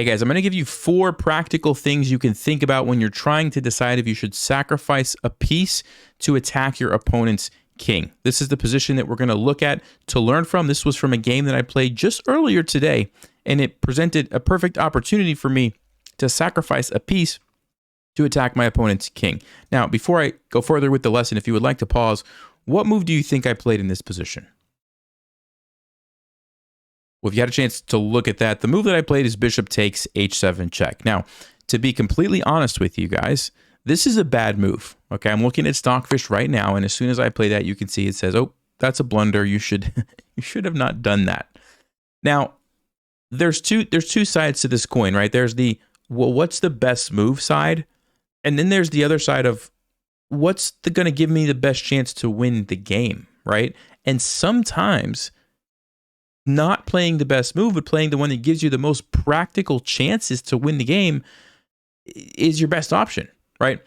Hey guys, I'm going to give you 4 practical things you can think about when you're trying to decide if you should sacrifice a piece to attack your opponent's king. This is the position that we're going to look at to learn from. This was from a game that I played just earlier today, and it presented a perfect opportunity for me to sacrifice a piece to attack my opponent's king. Now, before I go further with the lesson, if you would like to pause, what move do you think I played in this position? Well, if you had a chance to look at that, the move that I played is bishop takes h7 check. Now, to be completely honest with you guys, this is a bad move. Okay, I'm looking at Stockfish right now, and as soon as I play that, you can see it says, "Oh, that's a blunder. You should have not done that." Now, there's two sides to this coin, right? There's the, well, what's the best move side, and then there's the other side of what's going to give me the best chance to win the game, right? And sometimes not playing the best move, but playing the one that gives you the most practical chances to win the game is your best option, right?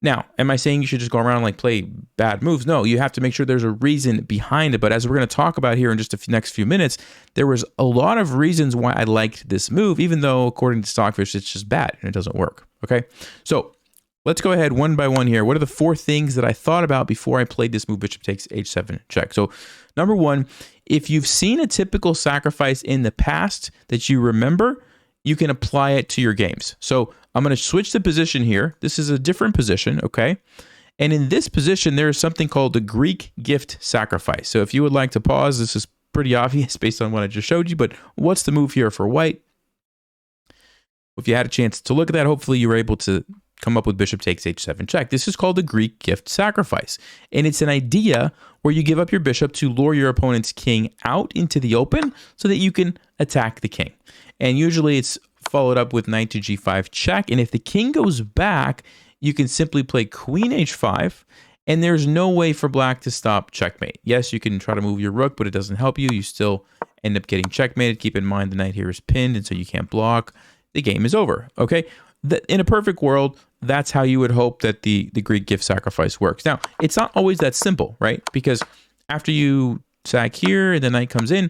Now, am I saying you should just go around and like play bad moves? No, you have to make sure there's a reason behind it. But as we're going to talk about here in just the next few minutes, there was a lot of reasons why I liked this move, even though according to Stockfish, it's just bad and it doesn't work, okay? So let's go ahead one by one here. What are the 4 things that I thought about before I played this move, bishop takes h7 check? So number 1, if you've seen a typical sacrifice in the past that you remember, you can apply it to your games. So I'm going to switch the position here. This is a different position, okay? And in this position, there is something called the Greek gift sacrifice. So if you would like to pause, this is pretty obvious based on what I just showed you, but what's the move here for white? If you had a chance to look at that, hopefully you were able to come up with bishop takes h7 check. This is called the Greek gift sacrifice. And it's an idea where you give up your bishop to lure your opponent's king out into the open so that you can attack the king. And usually it's followed up with knight to g5 check. And if the king goes back, you can simply play queen h5. And there's no way for black to stop checkmate. Yes, you can try to move your rook, but it doesn't help you. You still end up getting checkmated. Keep in mind the knight here is pinned, and so you can't block. The game is over, okay? In a perfect world, that's how you would hope that the Greek gift sacrifice works. Now, it's not always that simple, right? Because after you sack here and the knight comes in,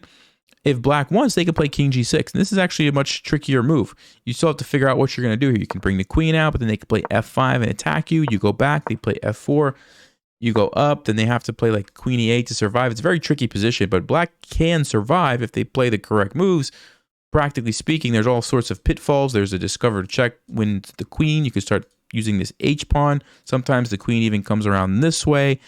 if black wants, they can play king g6. And this is actually a much trickier move. You still have to figure out what you're going to do here. You can bring the queen out, but then they can play f5 and attack you. You go back, they play f4. You go up, then they have to play like queen e8 to survive. It's a very tricky position, but black can survive if they play the correct moves. Practically speaking, there's all sorts of pitfalls. There's a discovered check when the queen. You can start using this h-pawn. Sometimes the queen even comes around this way.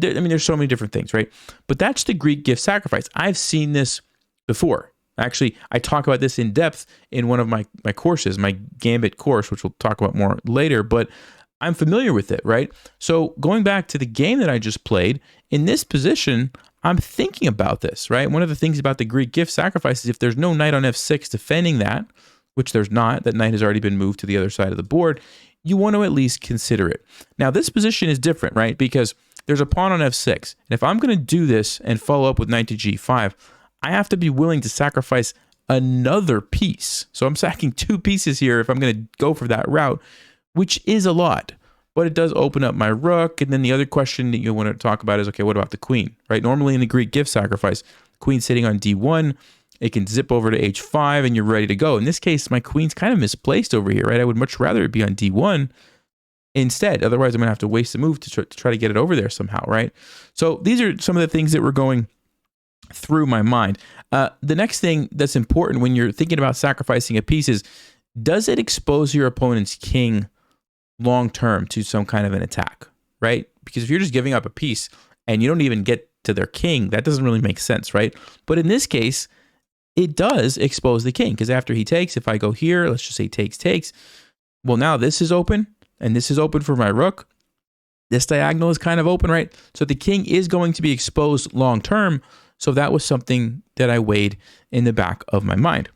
I mean, there's so many different things, right? But that's the Greek gift sacrifice. I've seen this before. Actually, I talk about this in depth in one of my courses, my Gambit course, which we'll talk about more later, but I'm familiar with it, right? So going back to the game that I just played, in this position, I'm thinking about this, right? One of the things about the Greek gift sacrifice is if there's no knight on f6 defending that, which there's not, that knight has already been moved to the other side of the board, you want to at least consider it. Now, this position is different, right? Because there's a pawn on f6. And if I'm going to do this and follow up with knight to g5, I have to be willing to sacrifice another piece. So I'm sacking 2 pieces here if I'm going to go for that route, which is a lot. But it does open up my rook. And then the other question that you want to talk about is, okay, what about the queen, right? Normally in the Greek gift sacrifice, queen sitting on d1, it can zip over to h5 and you're ready to go. In this case, my queen's kind of misplaced over here, right? I would much rather it be on d1 instead. Otherwise, I'm going to have to waste a move to try to get it over there somehow, right? So these are some of the things that were going through my mind. The next thing that's important when you're thinking about sacrificing a piece is, does it expose your opponent's king long-term to some kind of an attack, right? Because if you're just giving up a piece and you don't even get to their king, that doesn't really make sense, right? But in this case, it does expose the king, because after he takes, if I go here, let's just say takes, well, now this is open and this is open for my rook. This diagonal is kind of open, right? So the king is going to be exposed long-term. So that was something that I weighed in the back of my mind.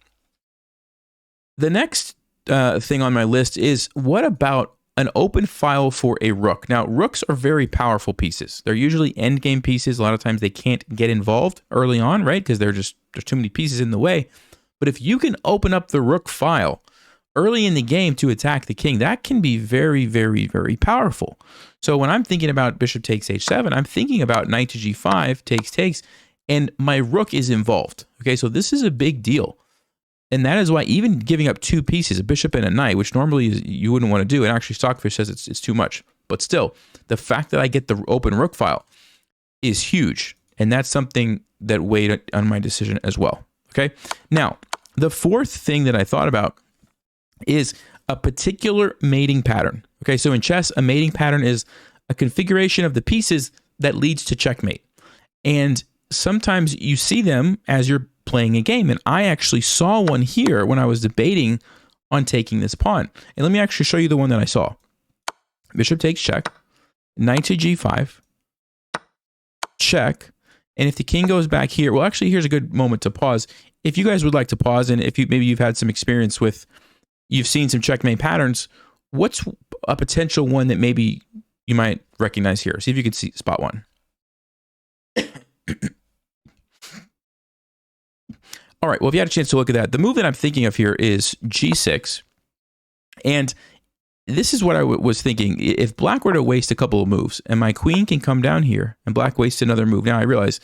The next thing on my list is, what about an open file for a rook? Now, rooks are very powerful pieces. They're usually endgame pieces. A lot of times they can't get involved early on, right? Because there's too many pieces in the way. But if you can open up the rook file early in the game to attack the king, that can be very, very, very powerful. So when I'm thinking about bishop takes h7, I'm thinking about knight to g5, takes, and my rook is involved. Okay, so this is a big deal. And that is why even giving up 2 pieces, a bishop and a knight, which normally you wouldn't want to do, and actually Stockfish says it's too much. But still, the fact that I get the open rook file is huge. And that's something that weighed on my decision as well. Okay. Now, the fourth thing that I thought about is a particular mating pattern. Okay. So in chess, a mating pattern is a configuration of the pieces that leads to checkmate. And sometimes you see them as you're playing a game. And I actually saw one here when I was debating on taking this pawn. And let me actually show you the one that I saw. Bishop takes check, knight to g5, check. And if the king goes back here, well, actually, here's a good moment to pause. If you guys would like to pause, and if maybe you've had some experience with, you've seen some checkmate patterns, what's a potential one that maybe you might recognize here? See if you can spot one. All right, well, if you had a chance to look at that, the move that I'm thinking of here is g6. And this is what I was thinking. If black were to waste a couple of moves and my queen can come down here and black wastes another move. Now I realize,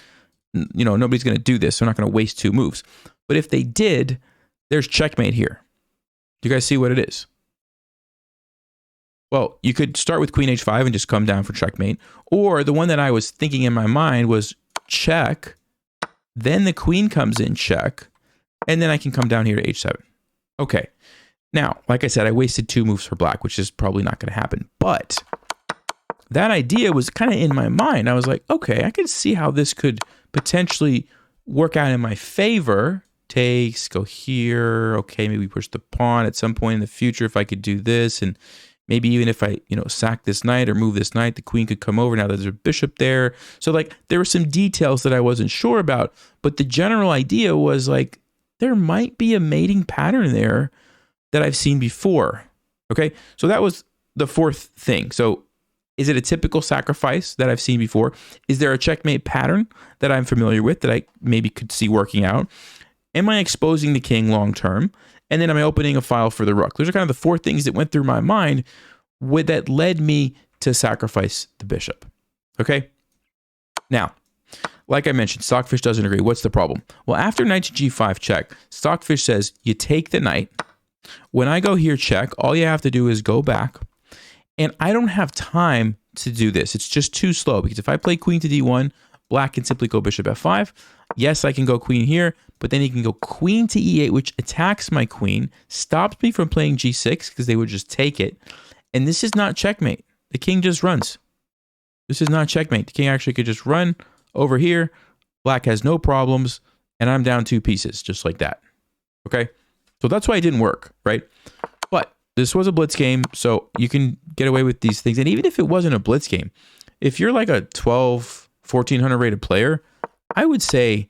nobody's going to do this. So I'm not going to waste 2 moves. But if they did, there's checkmate here. Do you guys see what it is? Well, you could start with queen h5 and just come down for checkmate. Or the one that I was thinking in my mind was check. Then the queen comes in check. And then I can come down here to h7. Okay. Now, like I said, I wasted 2 moves for black, which is probably not going to happen. But that idea was kind of in my mind. I was like, okay, I can see how this could potentially work out in my favor. Takes, go here. Okay, maybe push the pawn at some point in the future if I could do this. And maybe even if I, sack this knight or move this knight, the queen could come over. Now there's a bishop there. So like there were some details that I wasn't sure about. But the general idea was like, there might be a mating pattern there that I've seen before. Okay, so that was the fourth thing. So is it a typical sacrifice that I've seen before? Is there a checkmate pattern that I'm familiar with that I maybe could see working out? Am I exposing the king long term? And then am I opening a file for the rook? Those are kind of the 4 things that went through my mind that led me to sacrifice the bishop. Okay, now, like I mentioned, Stockfish doesn't agree. What's the problem? Well, after knight to g5 check, Stockfish says you take the knight. When I go here check, all you have to do is go back. And I don't have time to do this. It's just too slow because if I play queen to d1, black can simply go bishop f5. Yes, I can go queen here, but then he can go queen to e8, which attacks my queen, stops me from playing g6 because they would just take it. And this is not checkmate. The king just runs. This is not checkmate. The king actually could just run over here. Black has no problems, and I'm down 2 pieces just like that. Okay? So that's why it didn't work, right? But this was a blitz game, so you can get away with these things. And even if it wasn't a blitz game, if you're like a 1400 rated player, I would say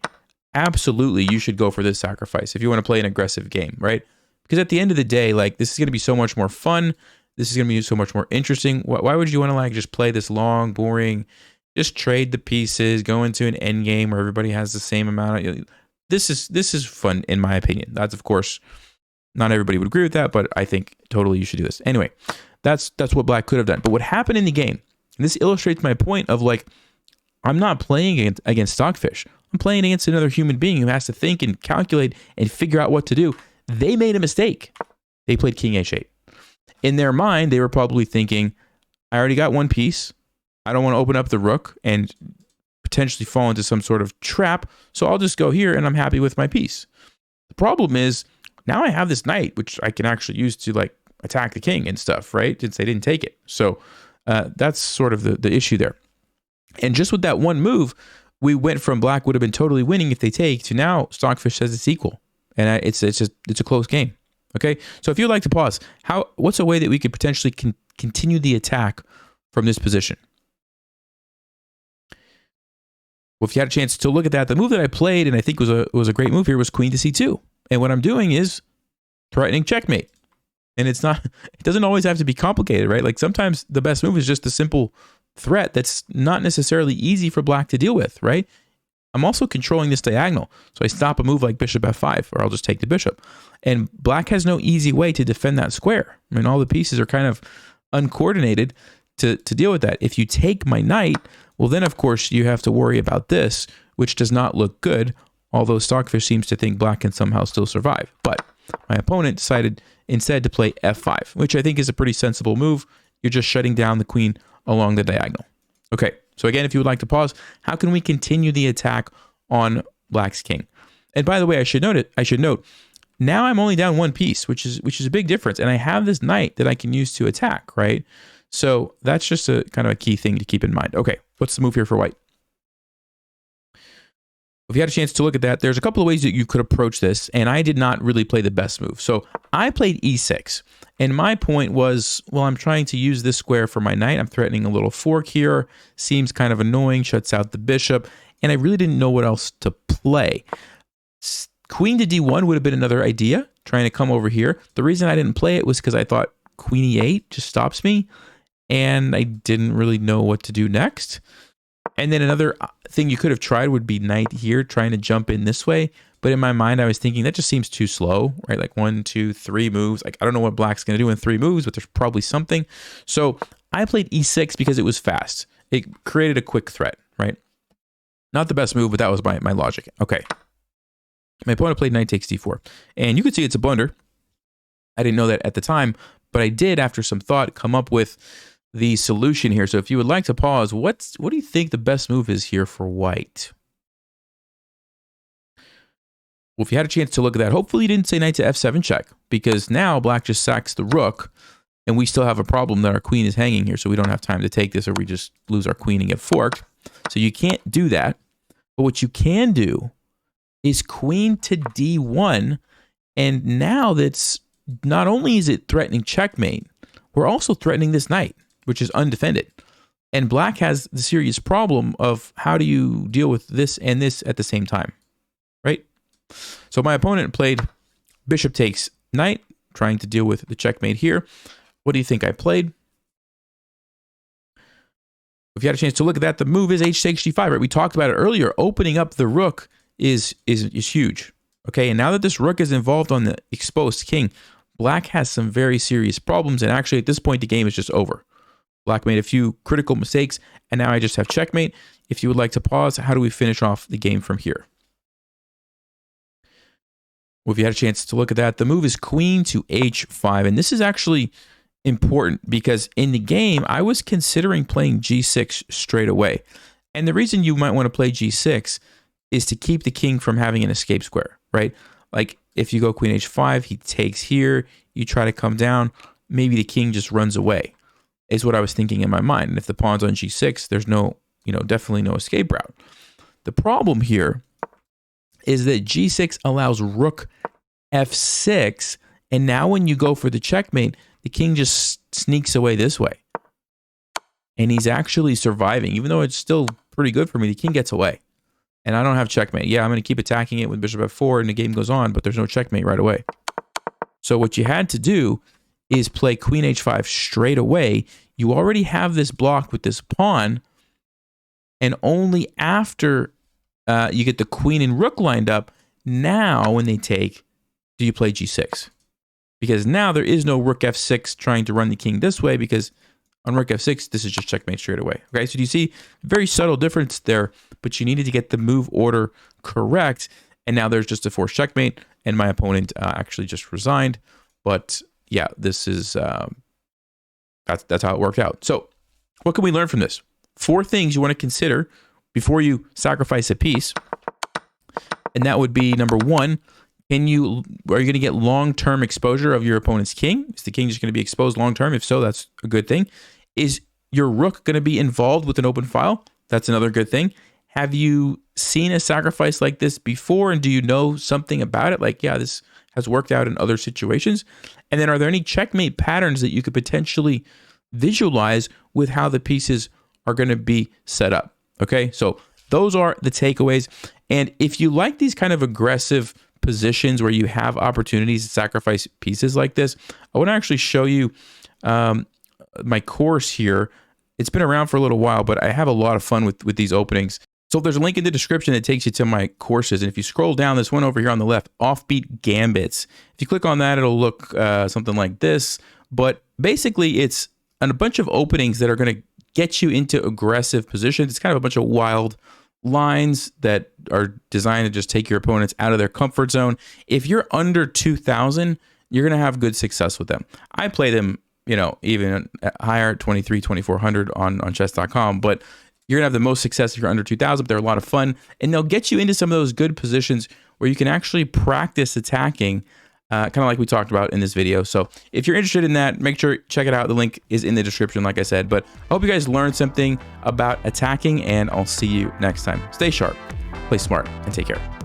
absolutely you should go for this sacrifice if you want to play an aggressive game, right? Because at the end of the day, like this is going to be so much more fun. This is going to be so much more interesting. Why would you want to like just play this long, boring, just trade the pieces, go into an end game where everybody has the same amount of... This is fun, in my opinion. That's, of course, not everybody would agree with that, but I think totally you should do this. Anyway, that's what black could have done. But what happened in the game, and this illustrates my point of like, I'm not playing against Stockfish. I'm playing against another human being who has to think and calculate and figure out what to do. They made a mistake. They played king h8. In their mind, they were probably thinking, I already got 1 piece. I don't want to open up the rook and potentially fall into some sort of trap, so I'll just go here and I'm happy with my piece. The problem is, now I have this knight, which I can actually use to like attack the king and stuff, right? Since they didn't take it. So that's sort of the issue there. And just with that one move, we went from black would have been totally winning if they take to now Stockfish says it's equal. And it's a close game. Okay, so if you'd like to pause, what's a way that we could potentially continue the attack from this position? Well, if you had a chance to look at that, the move that I played and I think was a great move here was queen to c2. And what I'm doing is threatening checkmate. And it doesn't always have to be complicated, right? Like sometimes the best move is just a simple threat that's not necessarily easy for black to deal with, right? I'm also controlling this diagonal. So I stop a move like bishop f5, or I'll just take the bishop. And black has no easy way to defend that square. I mean, all the pieces are kind of uncoordinated to deal with that. If you take my knight, well, then, of course, you have to worry about this, which does not look good although Stockfish seems to think black can somehow still survive. But my opponent decided instead to play f5, which I think is a pretty sensible move. You're just shutting down the queen along the diagonal. Okay, so again, if you would like to pause, how can we continue the attack on black's king? And by the way, I should note, now I'm only down one piece, which is a big difference. And I have this knight that I can use to attack, right? So that's just a kind of a key thing to keep in mind. Okay, what's the move here for white? If you had a chance to look at that, there's a couple of ways that you could approach this, and I did not really play the best move. So I played e6, and my point was, well, I'm trying to use this square for my knight. I'm threatening a little fork here. Seems kind of annoying, shuts out the bishop, and I really didn't know what else to play. Queen to d1 would have been another idea, trying to come over here. The reason I didn't play it was because I thought queen e8 just stops me, and I didn't really know what to do next. And then another thing you could have tried would be knight here, trying to jump in this way. But in my mind, I was thinking that just seems too slow, right? Like 1, 2, 3 moves. Like I don't know what black's going to do in 3 moves, but there's probably something. So I played e6 because it was fast. It created a quick threat, right? Not the best move, but that was my logic. Okay. My opponent played knight takes d4. And you could see it's a blunder. I didn't know that at the time, but I did, after some thought, come up with the solution here. So if you would like to pause, what do you think the best move is here for white? Well, if you had a chance to look at that, hopefully you didn't say knight to f7 check, because now black just sacks the rook, and we still have a problem that our queen is hanging here, so we don't have time to take this, or we just lose our queen and get forked. So you can't do that. But what you can do is queen to d1, and now that's not only is it threatening checkmate, we're also threatening this knight, which is undefended. And black has the serious problem of how do you deal with this and this at the same time, right? So my opponent played bishop takes knight, trying to deal with the checkmate here. What do you think I played? If you had a chance to look at that, the move is h takes g5, right? We talked about it earlier. Opening up the rook is huge, okay? And now that this rook is involved on the exposed king, black has some very serious problems, and actually at this point the game is just over. Black made a few critical mistakes, and now I just have checkmate. If you would like to pause, how do we finish off the game from here? Well, if you had a chance to look at that, the move is queen to h5, and this is actually important because in the game, I was considering playing g6 straight away. And the reason you might want to play g6 is to keep the king from having an escape square, right? Like if you go queen h5, he takes here, you try to come down, maybe the king just runs away, is what I was thinking in my mind. And if the pawn's on g6, there's no, definitely no escape route. The problem here is that g6 allows rook f6, and now when you go for the checkmate, the king just sneaks away this way. And he's actually surviving. Even though it's still pretty good for me, the king gets away. And I don't have checkmate. Yeah, I'm going to keep attacking it with bishop f4, and the game goes on, but there's no checkmate right away. So what you had to do is play queen h5 straight away. You already have this block with this pawn, and only after you get the queen and rook lined up, now when they take, do you play g6. Because now there is no rook f6 trying to run the king this way, because on rook f6, this is just checkmate straight away. Okay, so do you see very subtle difference there, but you needed to get the move order correct, and now there's just a forced checkmate, and my opponent actually just resigned. But yeah, this is that's how it worked out. So what can we learn from this? 4 things you want to consider before you sacrifice a piece, and that would be number 1. Are you going to get long-term exposure of your opponent's king? Is the king just going to be exposed long-term? If so, that's a good thing. Is your rook going to be involved with an open file? That's another good thing. Have you seen a sacrifice like this before, and do you know something about it? Like, yeah, this has worked out in other situations. And then are there any checkmate patterns that you could potentially visualize with how the pieces are going to be set up? Okay, so those are the takeaways. And if you like these kind of aggressive positions where you have opportunities to sacrifice pieces like this, I want to actually show you my course here. It's been around for a little while, but I have a lot of fun with these openings. So there's a link in the description that takes you to my courses. And if you scroll down, this one over here on the left, Offbeat Gambits. If you click on that, it'll look something like this. But basically, it's a bunch of openings that are going to get you into aggressive positions. It's kind of a bunch of wild lines that are designed to just take your opponents out of their comfort zone. If you're under 2,000, you're going to have good success with them. I play them, you know, even higher, 23, 2,400 on chess.com, but you're going to have the most success if you're under 2,000. They're a lot of fun, and they'll get you into some of those good positions where you can actually practice attacking, kind of like we talked about in this video. So if you're interested in that, make sure check it out. The link is in the description, like I said. But I hope you guys learned something about attacking, and I'll see you next time. Stay sharp, play smart, and take care.